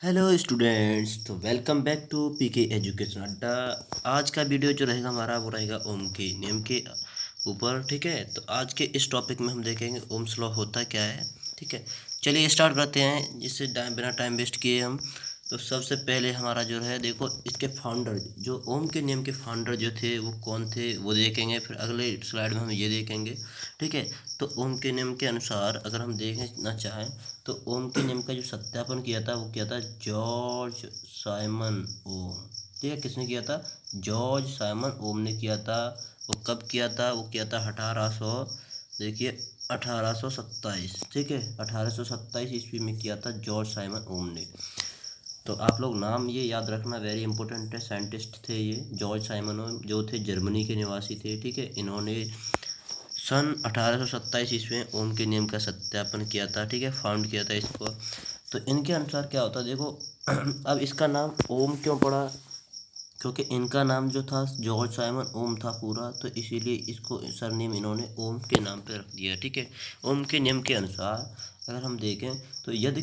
Hello students, तो welcome back to PK education अड्डा। आज का वीडियो जो रहेगा हमारा वो रहेगा ओम के नियम के ऊपर। ठीक है, तो आज के इस टॉपिक में हम देखेंगे ओम्स लॉ होता क्या है। ठीक है, चलिए स्टार्ट करते हैं जिससे बिना टाइम वेस्ट किए हम। तो सबसे पहले हमारा जो है देखो, इसके फाउंडर जो ओम के नियम के फाउंडर जो थे वो कौन थे वो देखेंगे, फिर अगले स्लाइड में हम ये देखेंगे। ठीक है, तो ओम के नियम के अनुसार अगर हम देखना चाहें तो ओम के नियम का जो सत्यापन किया था वो किया था जॉर्ज साइमन ओम। ठीक है, किसने किया था? जॉर्ज साइमन ओम ने किया था। वो कब किया था? वो किया था 1800, देखिए 1827। ठीक है, 1827 ईस्वी में किया था जॉर्ज साइमन ओम ने। तो आप लोग नाम ये याद रखना, वेरी इंपॉर्टेंट है। साइंटिस्ट थे ये जॉर्ज साइमन ओम, जो थे जर्मनी के निवासी थे। ठीक है, इन्होंने सन 1827 ईस्वी में ओम के नियम का सत्यापन किया था। ठीक है, फाउंड किया था इसको। तो इनके अनुसार क्या होता है देखो, अब इसका नाम ओम क्यों पड़ा? क्योंकि इनका नाम जो था जॉर्ज साइमन ओम था पूरा, तो इसीलिए इसको सरनेम इन्होंने ओम के नाम पे रख दिया। ठीक है, ओम के नियम के अनुसार अगर हम देखें तो यदि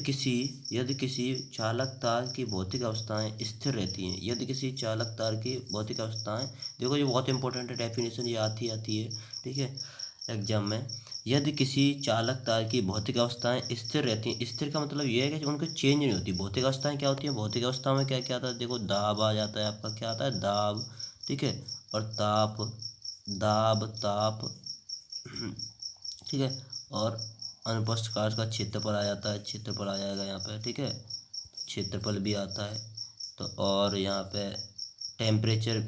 किसी चालक तार की भौतिक अवस्थाएं स्थिर रहती हैं, यदि किसी चालक तार की भौतिक अवस्थाएं, देखो ये बहुत इंपॉर्टेंट है, डेफिनेशन ये आती है। ठीक है, एग्जाम में, यदि किसी चालक तार की भौतिक अवस्थाएं स्थिर रहती हैं, स्थिर का मतलब ये है कि उनकी चेंज नहीं होती। भौतिक अवस्थाएं क्या होती हैं? भौतिक अवस्था में क्या क्या आता है देखो, दाब आ जाता है आपका, क्या आता है? दाब। ठीक है, और ताप, दाब ताप। ठीक है, और अनुप्रस्थ काट का क्षेत्रफल आ जाता है, क्षेत्रफल आ जाएगा यहाँ पे। ठीक है, क्षेत्रफल भी आता है। तो और यहाँ पे टेम्परेचर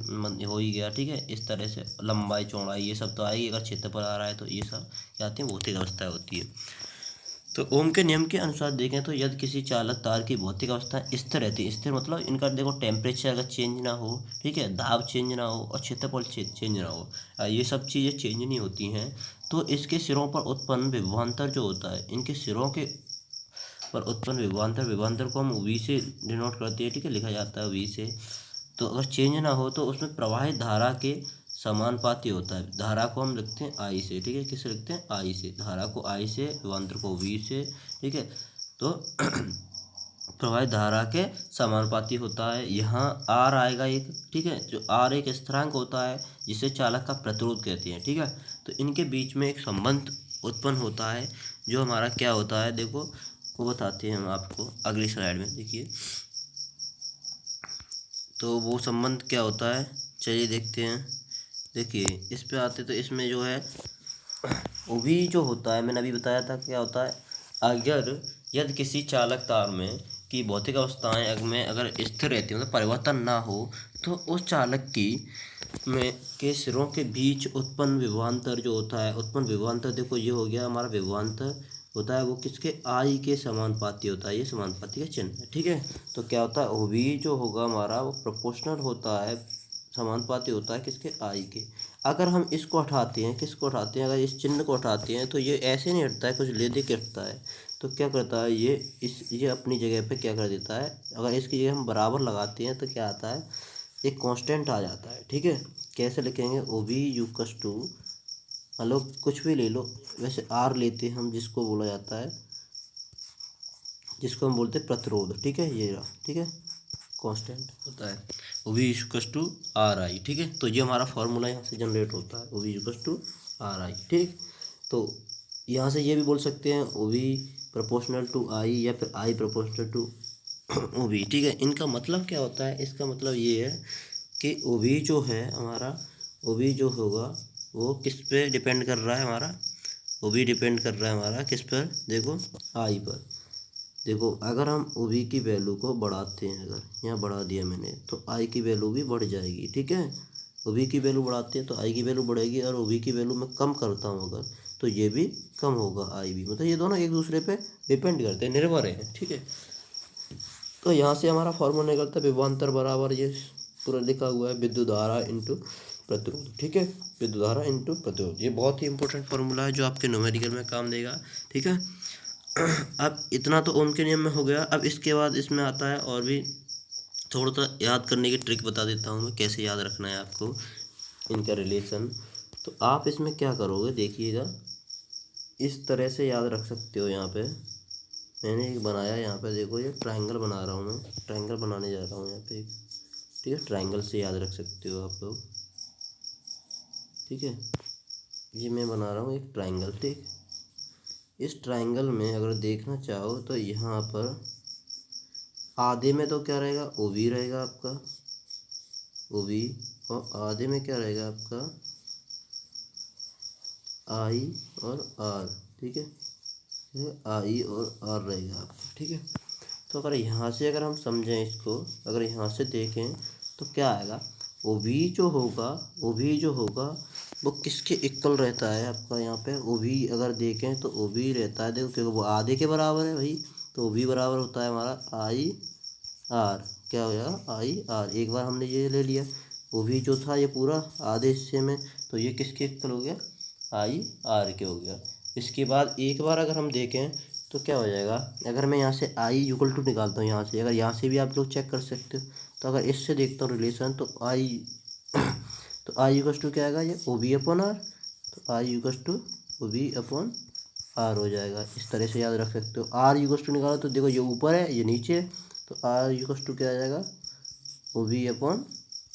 हो ही गया। ठीक है, इस तरह से लंबाई चौड़ाई ये सब तो आएगी, अगर क्षेत्रफल आ रहा है तो ये सब क्या आती है? भौतिक अवस्था होती है। तो ओम के नियम के अनुसार देखें तो यदि किसी चालक तार की भौतिक अवस्था स्थिर रहती है, स्थिर मतलब इनका देखो टेम्परेचर अगर चेंज ना हो, ठीक है, दाब चेंज ना हो और क्षेत्रफल चेंज ना हो, ये सब चीज़ें चेंज नहीं होती हैं, तो इसके सिरों पर उत्पन्न विभवांतर जो होता है, इनके सिरों के पर उत्पन्न विभवांतर, विभवांतर को हम वी से डिनोट करते हैं। ठीक है, लिखा जाता है वी से। तो अगर चेंज ना हो तो उसमें प्रवाहित धारा के समानुपाती होता है। धारा को हम लिखते हैं आई से। ठीक है, किसे लिखते हैं? आई से। धारा को आई से, विभवांतर को वी से। ठीक है, तो प्रवाहित धारा के समानुपाती होता है। यहाँ आर आएगा एक। ठीक है, जो आर एक स्थिरांक होता है जिसे चालक का प्रतिरोध कहते हैं। ठीक है, तो इनके बीच में एक संबंध उत्पन्न होता है जो हमारा क्या होता है देखो, वो बताते हैं हम आपको अगली स्लाइड में। देखिए, तो वो संबंध क्या होता है, चलिए देखते हैं। देखिए, इस पे आते तो इसमें जो है वो भी जो होता है, मैंने अभी बताया था क्या होता है। अगर यदि किसी चालक तार में की भौतिक अवस्थाएं अगर स्थिर रहती हो, मतलब परिवर्तन ना हो, तो उस चालक की में के सिरों के बीच उत्पन्न विभवांतर जो होता है, उत्पन्न विभवांतर देखो ये हो गया हमारा विभवांतर होता है, वो किसके? आई के समानुपाती होता है। ये समानुपाती का चिन्ह है। ठीक है, तो क्या होता है? वो भी जो होगा हमारा वो प्रोपोर्शनल होता है, समानुपाती होता है किसके? आई के। अगर हम इसको हटाते हैं, किसको हटाते हैं? अगर इस चिन्ह को हटाते हैं तो ये ऐसे नहीं हटता है, कुछ ले दे के हटता है। तो क्या करता है ये अपनी जगह पे क्या कर देता है, अगर इसकी जगह हम बराबर लगाते हैं तो क्या आता है? एक कांस्टेंट आ जाता है। ठीक है, कैसे लिखेंगे? ओ वी यूकस टू, मतलब कुछ भी ले लो, वैसे आर लेते हैं हम, जिसको बोला जाता है, जिसको हम बोलते हैं प्रतिरोध। ठीक है, ये रहा। ठीक है, कांस्टेंट होता है O V equals to R I. ठीक है, तो ये हमारा फॉर्मूला यहाँ से जनरेट होता है, O V equals to R I. ठीक, तो यहाँ से ये भी बोल सकते हैं O V proportional to I, या फिर I proportional to O V. ठीक है, इनका मतलब क्या होता है? इसका मतलब ये है कि ओ वी जो है हमारा, ओ वी जो होगा वो किस पे डिपेंड कर रहा है हमारा? ओ वी डिपेंड कर रहा है हमारा किस पर? देखो, आई पर। देखो, अगर हम ओ वी की वैल्यू को बढ़ाते हैं, अगर यहाँ बढ़ा दिया मैंने, तो आई की वैल्यू भी बढ़ जाएगी। ठीक है, ओ वी की वैल्यू बढ़ाते हैं तो आई की वैल्यू बढ़ेगी, और ओ वी की वैल्यू मैं कम करता हूँ अगर, तो ये भी कम होगा, आई भी। मतलब ये दोनों एक दूसरे पे डिपेंड करते हैं, निर्भर हैं। ठीक है, तो यहाँ से हमारा फॉर्मूला निकलता है विभवांतर बराबर ये पूरा लिखा हुआ है, विद्युत धारा इंटू प्रतिरोध। ठीक है, विद्युत धारा इंटू प्रतिरोध, ये बहुत ही इंपॉर्टेंट फार्मूला है जो आपके न्यूमेरिकल में काम देगा। ठीक है, अब इतना तो ओम के नियम में हो गया। अब इसके बाद इसमें आता है और भी थोड़ा सा याद करने की ट्रिक बता देता हूँ मैं, कैसे याद रखना है आपको इनका रिलेशन। तो आप इसमें क्या करोगे देखिएगा, इस तरह से याद रख सकते हो यहाँ पे। मैंने एक बनाया यहाँ पे, देखो ये ट्रायंगल बना रहा हूँ मैं, ट्रायंगल बनाने जा रहा हूँ यहाँ पे एक, ठीक है। ट्रायंगल से याद रख सकते हो आप लोग, ठीक है। ये मैं बना रहा हूँ एक ट्रायंगल, ठीक। इस ट्रायंगल में अगर देखना चाहो तो यहाँ पर आधे में तो क्या रहेगा, ओ बी रहेगा आपका, ओ बी, और आधे में क्या रहेगा आपका, आई और आर, ठीक है। ये आई और आर रहेगा आपका, ठीक है। तो अगर यहाँ से अगर हम समझें इसको, अगर यहाँ से देखें तो क्या आएगा, ओ बी जो होगा, ओ बी जो होगा वो किसके इक्वल रहता है आपका, यहाँ पे ओ बी अगर देखें तो ओ बी रहता है, देखो क्योंकि वो आधे के बराबर है भाई, तो ओ बी बराबर होता है हमारा आई आर, क्या हो जाएगा आई आर। एक बार हमने ये ले लिया, ओ बी जो था ये पूरा आधे हिस्से में, तो ये किसके इक्वल हो गया, आई आर के हो गया। इसके बाद एक बार अगर हम देखें तो क्या हो जाएगा, अगर मैं यहाँ से आई इक्वल टू निकालता हूँ यहाँ से, अगर यहाँ से भी आप लोग चेक कर सकते हो, तो अगर इससे देखता हूँ रिलेशन तो आई तो आई इक्वल टू क्या आएगा, ये ओ बी अपॉन आर, तो I equal to O B upon R हो जाएगा। इस तरह से याद रख सकते हो। आर इक्वल टू निकालो तो देखो ये ऊपर है ये नीचे है, तो आर इक्वल टू क्या आ जाएगा, ओ बी अपॉन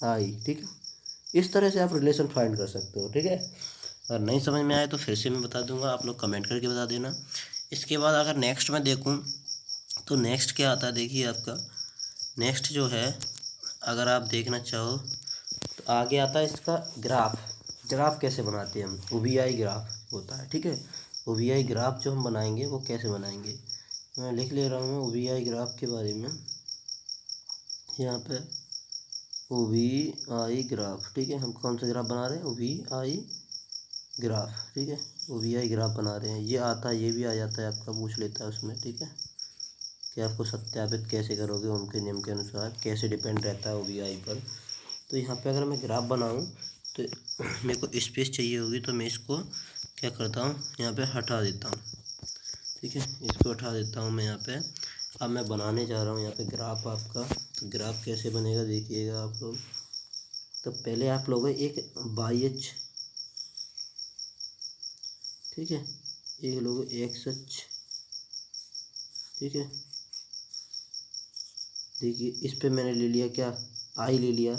आई, ठीक है। इस तरह से आप रिलेशन फाइंड कर सकते हो, ठीक है। अगर नहीं समझ में आए तो फिर से मैं बता दूंगा, आप लोग कमेंट करके बता देना। इसके बाद अगर नेक्स्ट में देखूं तो नेक्स्ट क्या आता है, देखिए आपका नेक्स्ट जो है, अगर आप देखना चाहो तो आगे आता है इसका ग्राफ। ग्राफ कैसे बनाते हैं हम, ओवीआई ग्राफ होता है, ठीक है। ओवीआई ग्राफ जो हम बनाएंगे वो कैसे बनाएंगे, मैं लिख ले रहा हूँ ओवीआई ग्राफ के बारे में यहाँ पे। ओवीआई ग्राफ, ठीक है। हम कौन सा ग्राफ बना रहे हैं, ओवीआई ग्राफ, ठीक है। ओवीआई ग्राफ बना रहे हैं, ये आता है, ये भी आ जाता है आपका, पूछ लेता है उसमें, ठीक है। कि आपको सत्यापित कैसे करोगे ओम के नियम के अनुसार, कैसे डिपेंड रहता है ओवीआई पर। तो यहाँ पे अगर मैं ग्राफ बनाऊँ तो मेरे को स्पेस चाहिए होगी, तो मैं इसको क्या करता हूँ, यहाँ पे हटा देता हूँ, ठीक है। इसको हटा देता हूँ मैं यहाँ पे। अब मैं बनाने जा रहा हूँ यहाँ पे ग्राफ आपका। तो ग्राफ कैसे बनेगा देखिएगा आप लोग। तो पहले आप लोग एक वाई एच, ठीक है, एक लोग एक्स एच, ठीक है। देखिए इस पे मैंने ले लिया क्या, आई ले लिया,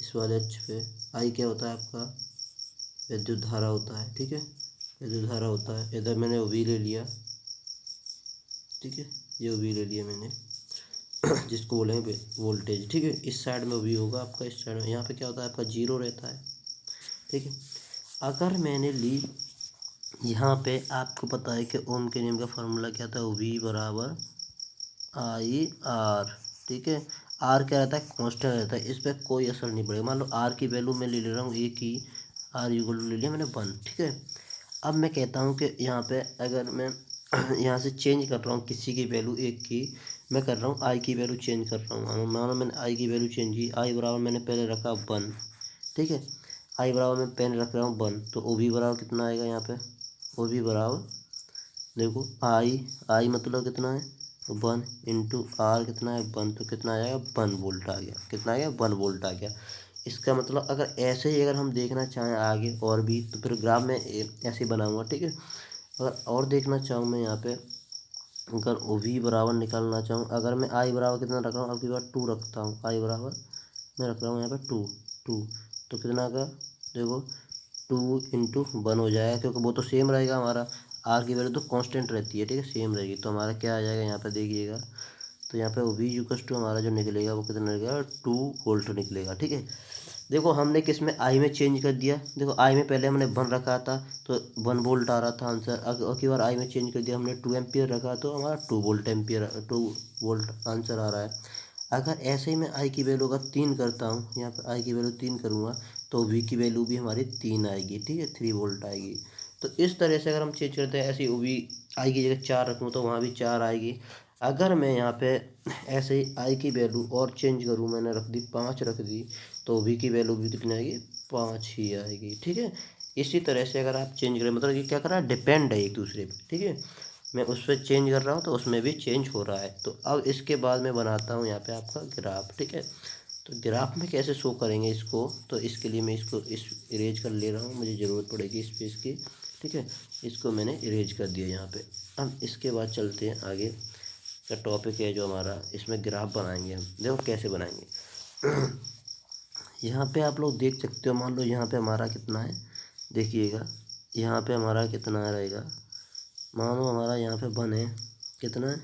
इस वाले एच पे आई क्या होता है आपका, विद्युत धारा होता है, ठीक है, विद्युत धारा होता है। इधर मैंने वी ले लिया, ठीक है, ये वी ले लिया मैंने जिसको बोलेंगे वोल्टेज, ठीक है। इस साइड में वी होगा आपका, इस साइड में यहाँ पे क्या होता है आपका जीरो रहता है, ठीक है। अगर मैंने ली यहाँ पे, आपको पता है कि ओम के नियम का फॉर्मूला क्या था, वी बराबर आई आर, ठीक है। आर क्या रहता है, कांस्टेंट रहता है, इस पर कोई असर नहीं पड़ेगा। मान लो आर की वैल्यू मैं ले रहा हूँ एक ही, आर इक्वल टू ले लिया मैंने 1, ठीक है। अब मैं कहता हूँ कि यहाँ पे अगर मैं यहाँ से चेंज कर रहा हूँ किसी की वैल्यू एक की, मैं कर रहा हूँ आई की वैल्यू चेंज कर रहा हूँ। मानो मैंने आई की वैल्यू चेंज की, आई बराबर मैंने पहले रखा 1, ठीक है। आई बराबर मैं पहले रख रहा हूँ 1, तो ओ बी बराबर कितना आएगा यहाँ पे, ओ बी बराबर देखो आई मतलब कितना है 1 इंटू आर कितना है 1, तो कितना आ जाएगा 1 वोल्ट आ गया, कितना आ गया 1 वोल्ट आ गया। इसका मतलब अगर ऐसे ही अगर हम देखना चाहें आगे और भी, तो फिर ग्राफ में ऐसे ही बनाऊंगा, ठीक है। अगर और देखना चाहूँ मैं यहाँ पे, अगर ओ वी बराबर निकालना चाहूँ, अगर मैं आई बराबर कितना रख रहा हूँ, अब की बार 2 रखता हूँ, आई बराबर मैं रख रहा हूँ यहाँ पे 2 2, तो कितना का देखो 2 इंटू 1 हो जाएगा, क्योंकि वो तो सेम रहेगा हमारा, आर की वैल्यू तो कांस्टेंट रहती है, ठीक है, सेम रहेगी। तो हमारा क्या आ जाएगा यहाँ पे देखिएगा, तो यहाँ पे वी इक्वल टू हमारा जो निकलेगा वो कितना निकलेगा 2 वोल्ट निकलेगा, ठीक है। देखो हमने किस में आई में चेंज कर दिया, देखो आई में पहले हमने 1 रखा था तो 1 वोल्ट आ रहा था आंसर, अब की बार आई में चेंज कर दिया हमने 2 एम्पियर रखा तो हमारा 2 वोल्ट एम्पियर 2 वोल्ट आंसर आ रहा है। अगर ऐसे ही मैं आई की वैल्यू का 3 करता हूँ, यहाँ पर आई की वैल्यू 3 करूँगा तो वी की वैल्यू भी हमारी 3 आएगी, ठीक है, 3 वोल्ट आएगी। तो इस तरह से अगर हम चेंज करते हैं, ऐसे ही वी आई की जगह 4 रखूँ तो वहाँ भी 4 आएगी। अगर मैं यहाँ पे ऐसे ही आई की वैल्यू और चेंज करूँ, मैंने रख दी 5 रख दी, तो वी की वैल्यू भी कितनी आएगी 5 ही आएगी, ठीक है। इसी तरह से अगर आप चेंज करें, मतलब ये क्या कर रहा है, डिपेंड है एक दूसरे पे, ठीक है। मैं उस पर चेंज कर रहा हूँ तो उसमें भी चेंज हो रहा है। तो अब इसके बाद मैं बनाता हूँ यहाँ पे आपका ग्राफ, ठीक है। तो ग्राफ में कैसे शो करेंगे इसको, तो इसके लिए मैं इसको इस इरेज कर ले रहा हूँ, मुझे ज़रूरत पड़ेगी स्पेस की, ठीक है, इसको मैंने इरेज कर दिया यहाँ पे। अब इसके बाद चलते हैं आगे का टॉपिक है जो हमारा, इसमें ग्राफ बनाएंगे हम। देखो कैसे बनाएंगे। यहाँ पे आप लोग देख सकते हो, मान लो यहाँ पे हमारा कितना है, देखिएगा यहाँ पे हमारा कितना रहेगा। मानो हमारा यहाँ पे 1 है, कितना है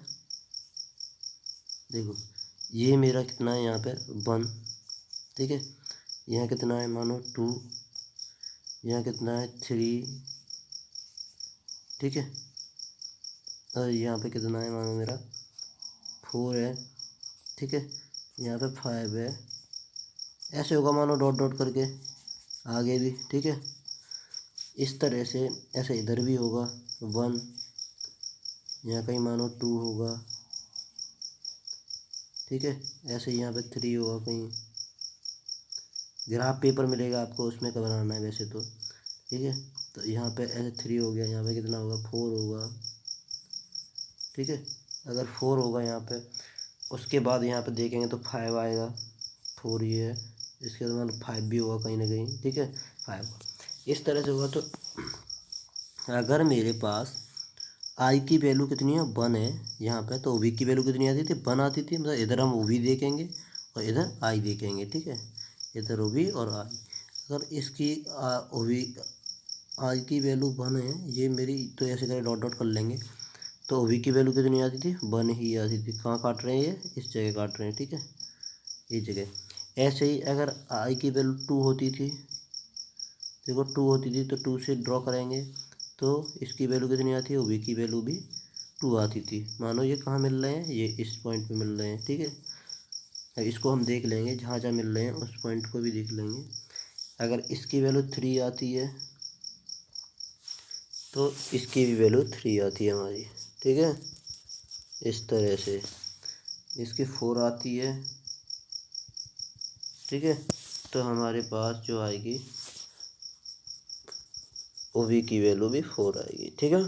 देखो, ये मेरा कितना है यहाँ पे 1, ठीक है। यहाँ कितना है मानो 2, यहाँ कितना है 3, ठीक है। और यहाँ पे कितना है मानो मेरा 4 है, ठीक है। यहाँ पे 5 है, ऐसे होगा मानो डॉट डॉट करके आगे भी, ठीक है। इस तरह से ऐसे इधर भी होगा 1, यहाँ कहीं मानो 2 होगा, ठीक है। ऐसे यहाँ पे 3 होगा कहीं, ग्राफ पेपर मिलेगा आपको, उसमें का बनाना है वैसे तो, ठीक है। तो यहाँ पे ऐसे 3 हो गया, यहाँ पे कितना होगा 4 होगा, ठीक है। अगर 4 होगा यहाँ पे, उसके बाद यहाँ पे देखेंगे तो 5 आएगा, 4 ये है, इसके बाद 5 भी होगा कहीं ना कहीं, ठीक है। 5 इस तरह से होगा। तो अगर मेरे पास आई की वैल्यू कितनी है 1 है यहाँ पे, तो वी की वैल्यू कितनी आती थी 1 आती थी। मतलब इधर हम वी देखेंगे और इधर आई देखेंगे, ठीक है। इधर वी और आई, अगर इसकी वी आई की वैल्यू 1 है ये मेरी, तो ऐसे करें डॉट डॉट कर लेंगे। तो वी की वैल्यू कितनी आती थी 1 ही आती थी। कहाँ काट रहे हैं ये, इस जगह काट रहे हैं, ठीक है, इस जगह। ऐसे ही अगर आई की वैल्यू 2 होती थी, देखो 2 होती थी, तो 2 से ड्रॉ करेंगे तो इसकी वैल्यू कितनी आती है, वी की वैल्यू भी 2 आती थी। मानो ये कहाँ मिल रहे हैं, ये इस पॉइंट पे मिल रहे हैं, ठीक है। इसको हम देख लेंगे, जहाँ जहाँ मिल रहे हैं उस पॉइंट को भी देख लेंगे। अगर इसकी वैल्यू 3 आती है तो इसकी भी वैल्यू 3 आती है हमारी, ठीक है। इस तरह से इसकी 4 आती है, ठीक है। तो हमारे पास जो आएगी वो वी की वैल्यू भी 4 आएगी, ठीक है।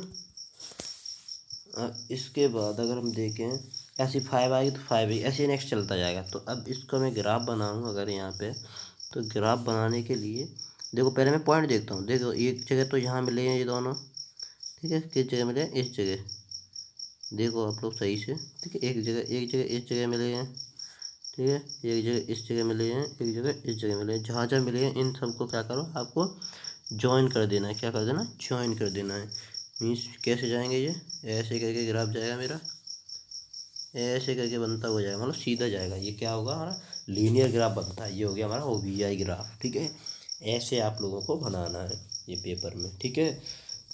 अब इसके बाद अगर हम देखें ऐसी 5 आएगी तो 5 ही, ऐसे नेक्स्ट चलता जाएगा। तो अब इसको मैं ग्राफ बनाऊँ अगर यहाँ पे, तो ग्राफ बनाने के लिए देखो पहले मैं पॉइंट देखता हूँ। देखो एक जगह तो यहाँ मिले हैं ये दोनों, ठीक है। किस जगह मिले हैं, इस जगह, देखो आप लोग सही से, ठीक है। एक जगह इस जगह मिले हैं, ठीक है। एक जगह इस जगह मिले हैं, एक जगह इस जगह मिले हैं। जहाँ जहाँ मिले हैं इन सबको क्या करो, आपको ज्वाइन कर देना है। क्या कर देना, ज्वाइन कर देना है। मीन्स कैसे जाएंगे, ये ऐसे करके ग्राफ जाएगा मेरा, ऐसे करके बनता हो जाएगा, मतलब सीधा जाएगा। ये क्या होगा, हमारा लीनियर ग्राफ बनता है। ये हो गया हमारा ओवीआई ग्राफ, ठीक है। ऐसे आप लोगों को बनाना है ये पेपर में, ठीक है।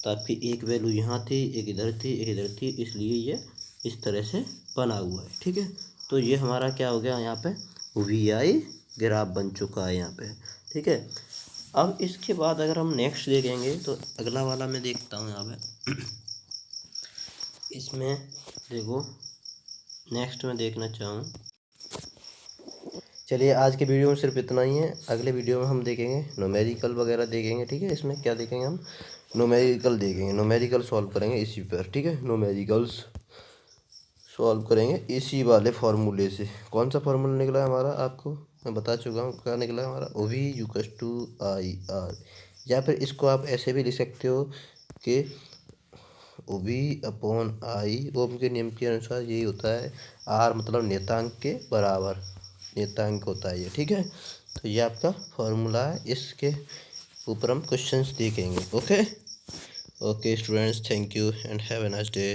तो आपकी एक वैल्यू यहाँ थी, एक इधर थी, एक इधर थी, इसलिए ये इस तरह से बना हुआ है, ठीक है। तो ये हमारा क्या हो गया, यहाँ पे वीआई ग्राफ बन चुका है यहाँ पे, ठीक है। अब इसके बाद अगर हम नेक्स्ट देखेंगे तो अगला वाला मैं देखता हूँ यहाँ पे। इसमें देखो नेक्स्ट मैं देखना चाहूँ, चलिए आज के वीडियो में सिर्फ इतना ही है। अगले वीडियो में हम देखेंगे न्यूमेरिकल वगैरह देखेंगे, ठीक है। इसमें क्या देखेंगे हम, न्यूमेरिकल देखेंगे, न्यूमेरिकल सॉल्व करेंगे इसी पर, ठीक है। न्यूमेरिकल्स सॉल्व करेंगे इसी वाले फार्मूले से। कौन सा फार्मूला निकला है हमारा, आपको मैं बता चुका हूँ क्या निकला है हमारा, O V equals to I R. या फिर इसको आप ऐसे भी लिख सकते हो कि ओ वी अपॉन आई, ओम के नियम के अनुसार यही होता है। आर मतलब नेतांक के बराबर, नेतांक होता है ये, ठीक है। तो ये आपका फार्मूला है, इसके ऊपर हम क्वेश्चंस देखेंगे। Okay okay students, thank you and have a nice day.